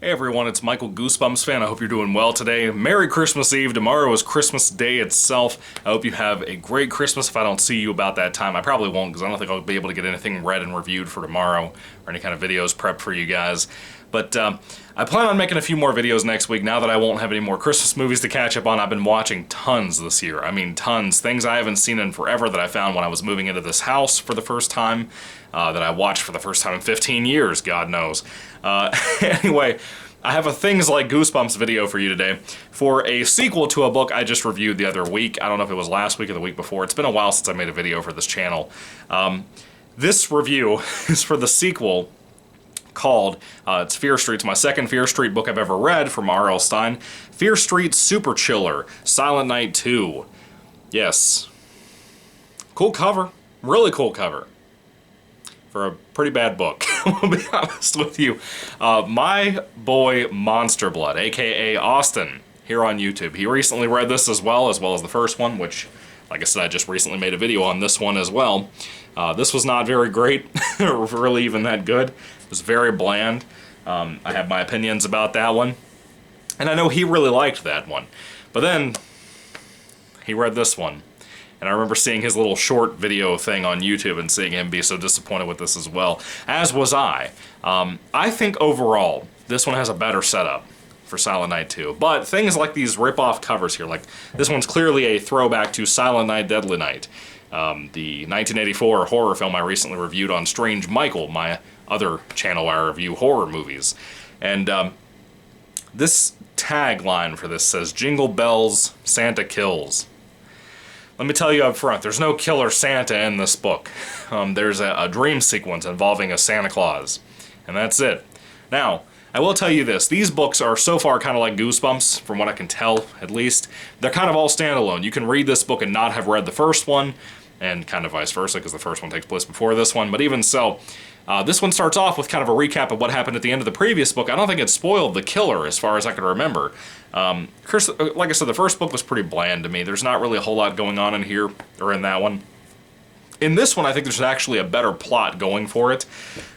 Hey everyone, it's Michael GoosebumpsFan. I hope you're doing well today. Merry Christmas Eve. Tomorrow is Christmas Day itself. I hope you have a great Christmas. If I don't see you about that time, I probably won't because I don't think I'll be able to get anything read and reviewed for tomorrow or any kind of videos prepped for you guys. But I plan on making a few more videos next week now that I won't have any more Christmas movies to catch up on. I've been watching tons this year. I mean, tons. Things I haven't seen in forever that I found when I was moving into this house for the first time, that I watched for the first time in 15 years, God knows. Anyway, I have a Things Like Goosebumps video for you today for a sequel to a book I just reviewed the other week. I don't know if it was last week or the week before. It's been a while since I made a video for this channel. This review is for the sequel called, it's Fear Street. It's my second Fear Street book I've ever read from R.L. Stine. Fear Street Super Chiller, Silent Night 2. Yes. Cool cover. Really cool cover. For a pretty bad book, I'll be honest with you. My boy Monster Blood, aka Austin, here on YouTube. He recently read this as well as the first one, which, like I said, I just recently made a video on this one as well. This was not very great, or really even that good. It was very bland. I have my opinions about that one. And I know he really liked that one. But then, he read this one. And I remember seeing his little short video thing on YouTube and seeing him be so disappointed with this as well. As was I. I think overall, this one has a better setup for Silent Night 2. But things like these rip-off covers here, like this one's clearly a throwback to Silent Night, Deadly Night, the 1984 horror film I recently reviewed on Strange Michael, my other channel where I review horror movies. And this tagline for this says, "Jingle bells, Santa kills." Let me tell you up front, there's no killer Santa in this book. There's a dream sequence involving a Santa Claus, and that's it. Now, I will tell you this, these books are so far kind of like Goosebumps, from what I can tell, at least. They're kind of all standalone. You can read this book and not have read the first one, and kind of vice versa, because the first one takes place before this one, but even so, this one starts off with kind of a recap of what happened at the end of the previous book. I don't think it spoiled the killer, as far as I can remember. Like I said, the first book was pretty bland to me. There's not really a whole lot going on in here, or in that one. In this one, I think there's actually a better plot going for it.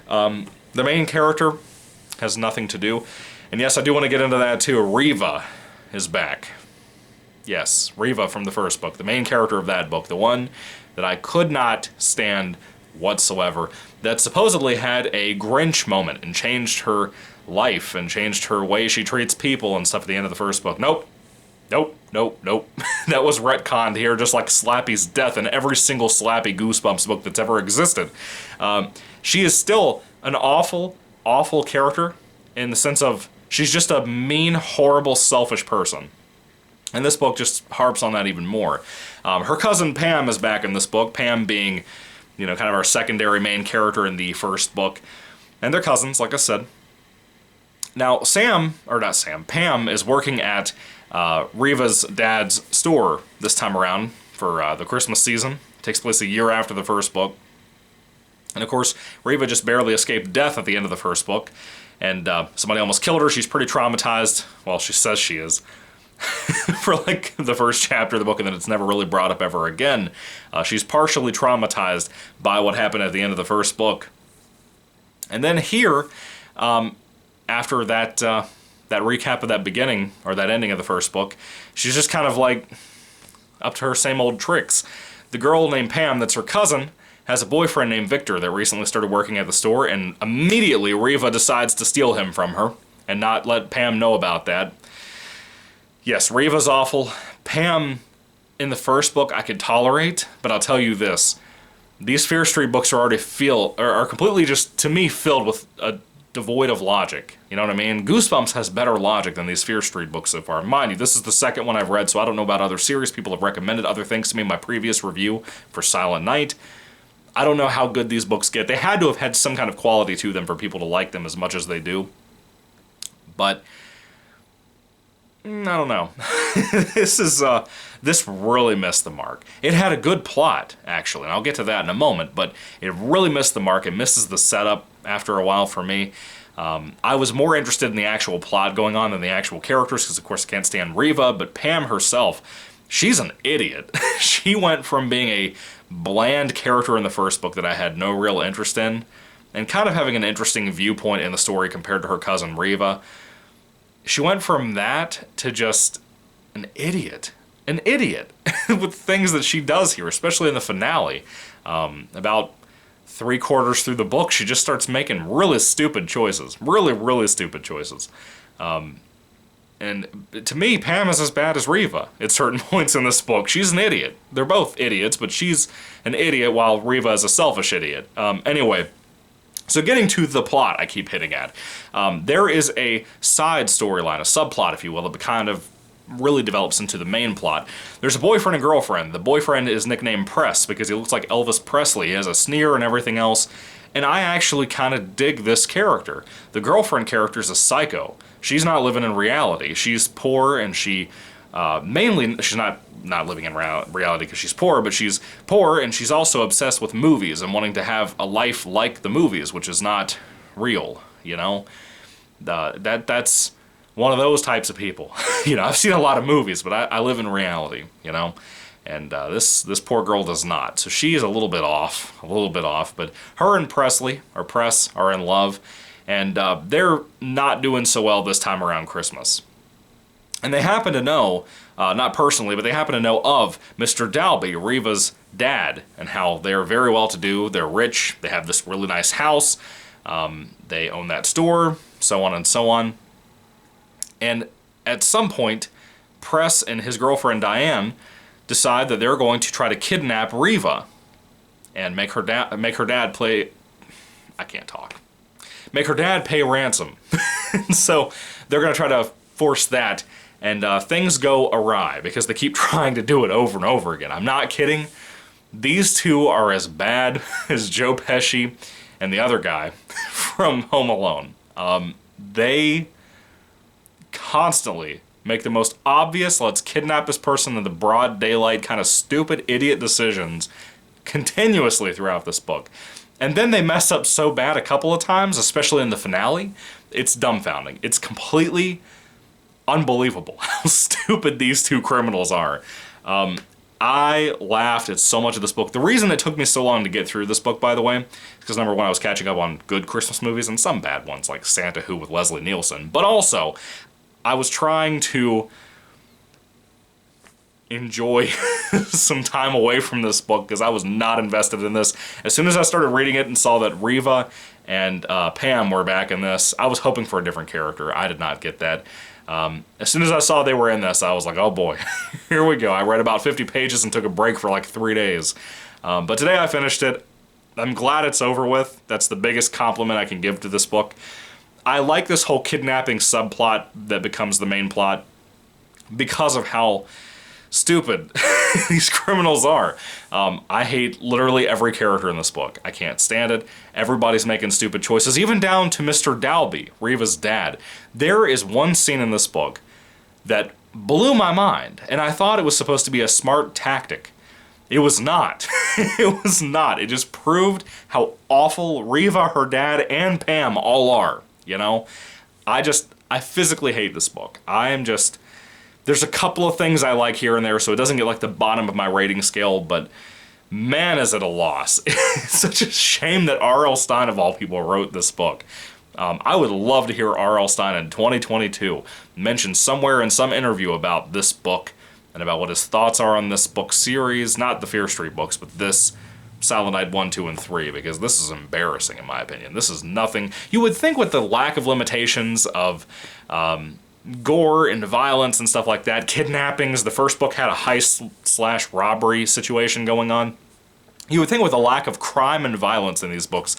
The main character has nothing to do. And yes, I do want to get into that too. Reva is back. Yes, Reva from the first book, the main character of that book, the one that I could not stand whatsoever, that supposedly had a Grinch moment and changed her life and changed her way she treats people and stuff at the end of the first book. Nope. Nope. Nope. Nope. That was retconned here, just like Slappy's death in every single Slappy Goosebumps book that's ever existed. She is still an awful, awful character in the sense of she's just a mean, horrible, selfish person. And this book just harps on that even more. Her cousin Pam is back in this book, Pam being, you know, kind of our secondary main character in the first book. And they're cousins, like I said. Now, Pam is working at Reva's dad's store this time around for the Christmas season. It takes place a year after the first book. And of course, Reva just barely escaped death at the end of the first book. And somebody almost killed her. She's pretty traumatized. Well, she says she is. For like the first chapter of the book, and then it's never really brought up ever again. She's partially traumatized by what happened at the end of the first book. And then here, after that that recap of that beginning, or that ending of the first book, she's just kind of like up to her same old tricks. The girl named Pam, that's her cousin, has a boyfriend named Victor that recently started working at the store, and immediately Reva decides to steal him from her and not let Pam know about that. Yes, Reva's awful. Pam, in the first book, I could tolerate, but I'll tell you this. These Fear Street books are completely just, to me, filled with a devoid of logic. You know what I mean? Goosebumps has better logic than these Fear Street books so far. Mind you, this is the second one I've read, so I don't know about other series. People have recommended other things to me in my previous review for Silent Night. I don't know how good these books get. They had to have had some kind of quality to them for people to like them as much as they do. But I don't know. This really missed the mark. It had a good plot, actually, and I'll get to that in a moment, but it really missed the mark. It misses the setup after a while for me. I was more interested in the actual plot going on than the actual characters, because of course I can't stand Reva, but Pam herself, she's an idiot. She went from being a bland character in the first book that I had no real interest in, and kind of having an interesting viewpoint in the story compared to her cousin Reva, she went from that to just an idiot. An idiot with things that she does here, especially in the finale. About 3/4 through the book, she just starts making really stupid choices. Really, really stupid choices. And to me, Pam is as bad as Reva at certain points in this book. She's an idiot. They're both idiots, but she's an idiot while Reva is a selfish idiot. Anyway, so getting to the plot I keep hitting at. There is a side storyline, a subplot, if you will, that kind of really develops into the main plot. There's a boyfriend and girlfriend. The boyfriend is nicknamed Press because he looks like Elvis Presley. He has a sneer and everything else. And I actually kind of dig this character. The girlfriend character is a psycho. She's not living in reality. She's poor, and she's not living in reality because she's poor, but she's poor, and she's also obsessed with movies and wanting to have a life like the movies, which is not real, you know? That's one of those types of people. You know, I've seen a lot of movies, but I live in reality, you know? And this poor girl does not. So she is a little bit off, but her and Press are in love, and they're not doing so well this time around Christmas. And they happen to know, not personally, but they happen to know of Mr. Dalby, Reva's dad, and how they're very well-to-do, they're rich, they have this really nice house, they own that store, so on and so on. And at some point, Press and his girlfriend Diane decide that they're going to try to kidnap Reva and make her dad pay ransom. So they're going to try to force that, and things go awry because they keep trying to do it over and over again. I'm not kidding. These two are as bad as Joe Pesci and the other guy from Home Alone. They constantly make the most obvious, let's kidnap this person in the broad daylight kind of stupid idiot decisions continuously throughout this book. And then they mess up so bad a couple of times, especially in the finale, it's dumbfounding. It's completely unbelievable how stupid these two criminals are. I laughed at so much of this book. The reason it took me so long to get through this book, by the way, is because number one, I was catching up on good Christmas movies and some bad ones like Santa Who with Leslie Nielsen, but also I was trying to enjoy some time away from this book because I was not invested in this. As soon as I started reading it and saw that Reva and Pam were back in this, I was hoping for a different character. I did not get that. As soon as I saw they were in this, I was like, oh boy, here we go. I read about 50 pages and took a break for like 3 days. But today I finished it. I'm glad it's over with. That's the biggest compliment I can give to this book. I like this whole kidnapping subplot that becomes the main plot because of how stupid these criminals are. I hate literally every character in this book. I can't stand it. Everybody's making stupid choices, even down to Mr. Dalby, Reva's dad. There is one scene in this book that blew my mind, and I thought it was supposed to be a smart tactic. It was not. It was not. It just proved how awful Reva, her dad, and Pam all are. You know, I physically hate this book. There's a couple of things I like here and there, so it doesn't get like the bottom of my rating scale, but man, is it a loss. It's such a shame that R.L. Stine, of all people, wrote this book. I would love to hear R.L. Stine in 2022 mention somewhere in some interview about this book and about what his thoughts are on this book series, not the Fear Street books, but this Silent Night 1, 2, and 3, because this is embarrassing in my opinion. This is nothing. You would think with the lack of limitations of gore and violence and stuff like that, kidnappings, the first book had a heist/robbery situation going on. You would think with the lack of crime and violence in these books,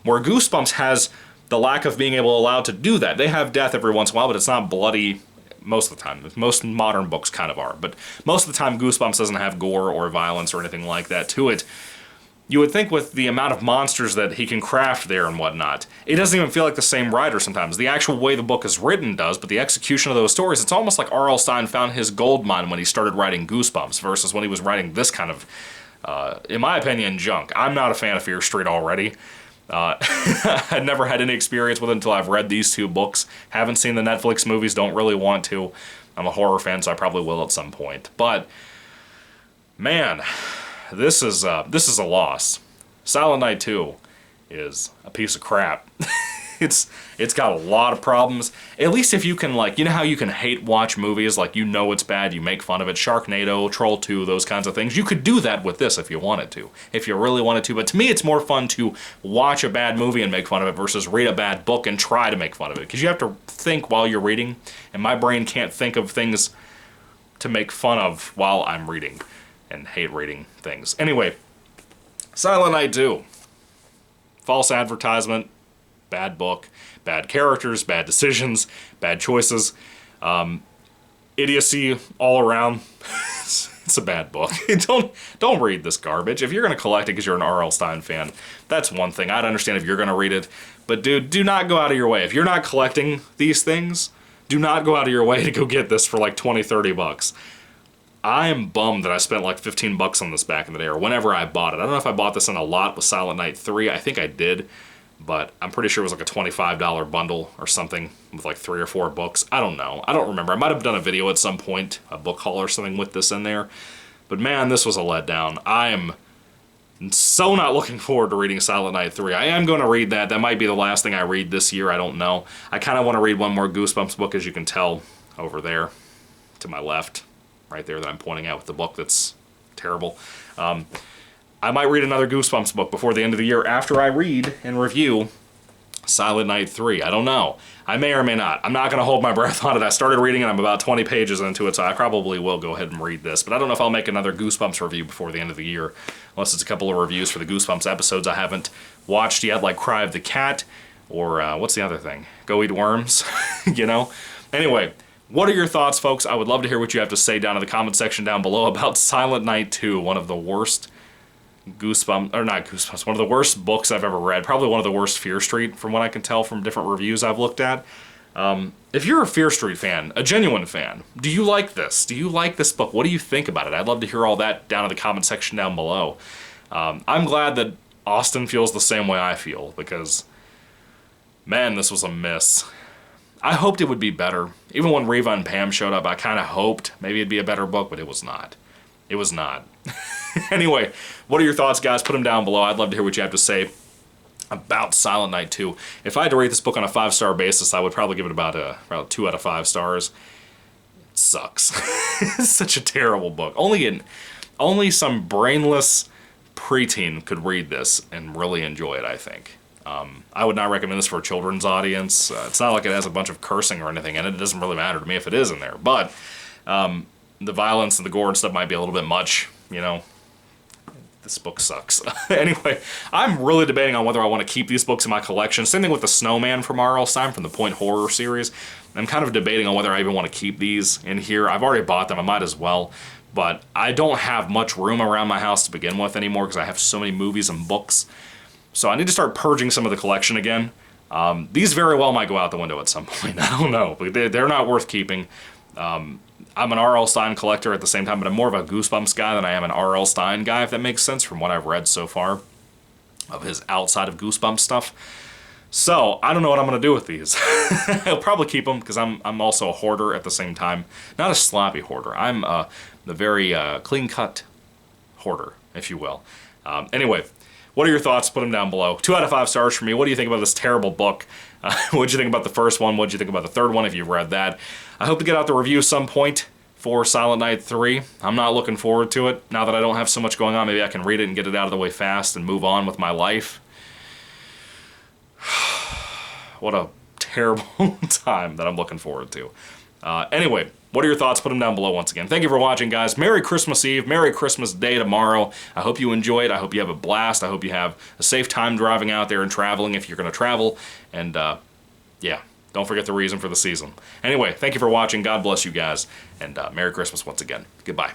where Goosebumps has the lack of being allowed to do that. They have death every once in a while, but it's not bloody most of the time. Most modern books kind of are, but most of the time Goosebumps doesn't have gore or violence or anything like that to it. You would think with the amount of monsters that he can craft there and whatnot, it doesn't even feel like the same writer sometimes. The actual way the book is written does, but the execution of those stories, it's almost like R.L. Stine found his gold mine when he started writing Goosebumps versus when he was writing this kind of, in my opinion, junk. I'm not a fan of Fear Street already. I'd never had any experience with it until I've read these two books. Haven't seen the Netflix movies, don't really want to. I'm a horror fan, so I probably will at some point. But, man, this is a loss. Silent Night 2 is a piece of crap. It's got a lot of problems. At least if you can, like, you know how you can hate watch movies, like, you know it's bad, you make fun of it, Sharknado, Troll 2, those kinds of things. You could do that with this if you wanted to, if you really wanted to. But to me, it's more fun to watch a bad movie and make fun of it versus read a bad book and try to make fun of it. Because you have to think while you're reading, and my brain can't think of things to make fun of while I'm reading, and hate reading things. Anyway, Silent Night 2. False advertisement, bad book, bad characters, bad decisions, bad choices, idiocy all around. It's a bad book. Don't read this garbage. If you're going to collect it because you're an R.L. Stine fan, that's one thing. I'd understand if you're going to read it, but dude, do not go out of your way. If you're not collecting these things, do not go out of your way to go get this for like 20, 30 bucks. I am bummed that I spent like 15 bucks on this back in the day, or whenever I bought it. I don't know if I bought this in a lot with Silent Night 3. I think I did, but I'm pretty sure it was like a $25 bundle or something with like 3 or 4 books. I don't know. I don't remember. I might have done a video at some point, a book haul or something with this in there. But man, this was a letdown. I am so not looking forward to reading Silent Night 3. I am going to read that. That might be the last thing I read this year. I don't know. I kind of want to read one more Goosebumps book, as you can tell over there to my left. Right there that I'm pointing out with the book that's terrible. I might read another Goosebumps book before the end of the year after I read and review Silent Night 3. I don't know. I may or may not. I'm not going to hold my breath on it. I started reading it. I'm about 20 pages into it, so I probably will go ahead and read this. But I don't know if I'll make another Goosebumps review before the end of the year, unless it's a couple of reviews for the Goosebumps episodes I haven't watched yet, like Cry of the Cat, or what's the other thing? Go Eat Worms, you know? Anyway, what are your thoughts, folks? I would love to hear what you have to say down in the comment section down below about Silent Night 2, one of the worst one of the worst books I've ever read. Probably one of the worst Fear Street, from what I can tell from different reviews I've looked at. If you're a Fear Street fan, a genuine fan, do you like this? Do you like this book? What do you think about it? I'd love to hear all that down in the comment section down below. I'm glad that Austin feels the same way I feel, because, man, this was a miss. I hoped it would be better. Even when Reva and Pam showed up, I kind of hoped maybe it'd be a better book, but it was not. It was not. Anyway, what are your thoughts, guys? Put them down below. I'd love to hear what you have to say about Silent Night 2. If I had to rate this book on a 5-star basis, I would probably give it about 2 out of 5 stars. It sucks. It's such a terrible book. Only some brainless preteen could read this and really enjoy it, I think. I would not recommend this for a children's audience. It's not like it has a bunch of cursing or anything in it. It doesn't really matter to me if it is in there. But the violence and the gore and stuff might be a little bit much, you know. This book sucks. Anyway, I'm really debating on whether I want to keep these books in my collection. Same thing with The Snowman from R.L. Stine from the Point Horror series. I'm kind of debating on whether I even want to keep these in here. I've already bought them. I might as well. But I don't have much room around my house to begin with anymore because I have so many movies and books. So I need to start purging some of the collection again. These very well might go out the window at some point. I don't know, but they're not worth keeping. I'm an R.L. Stine collector at the same time, but I'm more of a Goosebumps guy than I am an R.L. Stine guy, if that makes sense, from what I've read so far of his outside of Goosebumps stuff. So I don't know what I'm going to do with these. I'll probably keep them because I'm also a hoarder at the same time. Not a sloppy hoarder. I'm the very clean-cut hoarder, if you will. Anyway, what are your thoughts? Put them down below. 2 out of 5 stars for me. What do you think about this terrible book? What'd you think about the first one? What'd you think about the third one, if you've read that? I hope to get out the review some point for Silent Night 3. I'm not looking forward to it. Now that I don't have so much going on, maybe I can read it and get it out of the way fast and move on with my life. What a terrible time that I'm looking forward to. Anyway, what are your thoughts? Put them down below once again. Thank you for watching, guys. Merry Christmas Eve. Merry Christmas Day tomorrow. I hope you enjoy it. I hope you have a blast. I hope you have a safe time driving out there and traveling if you're going to travel. And, yeah, don't forget the reason for the season. Anyway, thank you for watching. God bless you guys. And Merry Christmas once again. Goodbye.